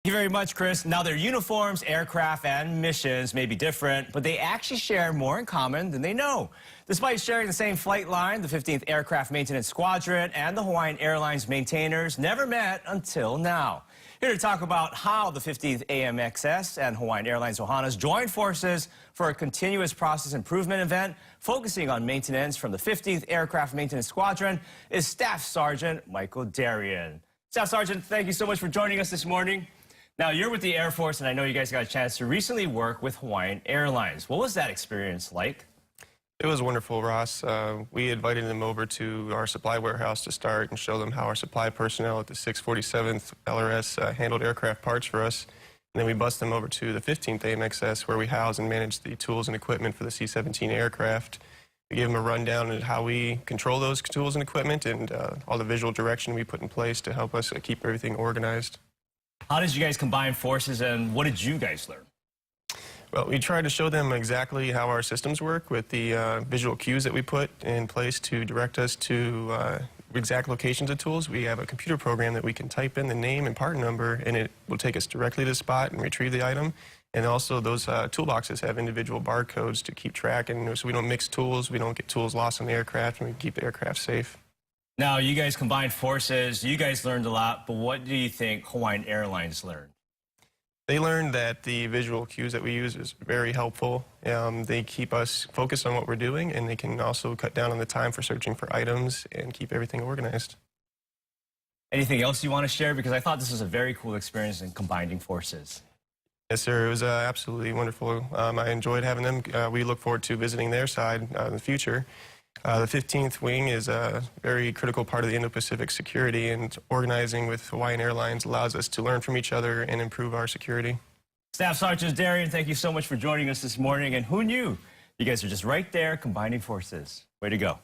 Thank you very much, Chris. Now, their uniforms, aircraft, and missions may be different, but they actually share more in common than they know. Despite sharing the same flight line, the 15th Aircraft Maintenance Squadron and the Hawaiian Airlines maintainers never met until now. Here to talk about how the 15th AMXS and Hawaiian Airlines Ohana's joined forces for a continuous process improvement event focusing on maintenance from the 15th Aircraft Maintenance Squadron is Staff Sergeant Michael Darien. Staff Sergeant, thank you so much for joining us this morning. Now, you're with the Air Force, and I know you guys got a chance to recently work with Hawaiian Airlines. What was that experience like? It was wonderful, Ross. We invited them over to our supply warehouse to start and show them how our supply personnel at the 647th LRS handled aircraft parts for us. And then we bussed them over to the 15th AMXS, where we house and manage the tools and equipment for the C-17 aircraft. We gave them a rundown on how we control those tools and equipment and all the visual direction we put in place to help us keep everything organized. How did you guys combine forces, and what did you guys learn? Well, we tried to show them exactly how our systems work with the visual cues that we put in place to direct us to exact locations of tools. We have a computer program that we can type in the name and part number, and it will take us directly to the spot and retrieve the item. And also those toolboxes have individual barcodes to keep track, and so we don't mix tools, we don't get tools lost on the aircraft, and we keep the aircraft safe. Now, you guys combined forces, you guys learned a lot, but what do you think Hawaiian Airlines learned? They learned that the visual cues that we use is very helpful. They keep us focused on what we're doing, and they can also cut down on the time for searching for items and keep everything organized. Anything else you want to share? Because I thought this was a very cool experience in combining forces. Yes, sir. It was absolutely wonderful. I enjoyed having them. We look forward to visiting their side in the future. The 15th Wing is a very critical part of the Indo-Pacific security, and organizing with Hawaiian Airlines allows us to learn from each other and improve our security. Staff Sergeant Darien, thank you so much for joining us this morning. And who knew? You guys are just right there combining forces. Way to go.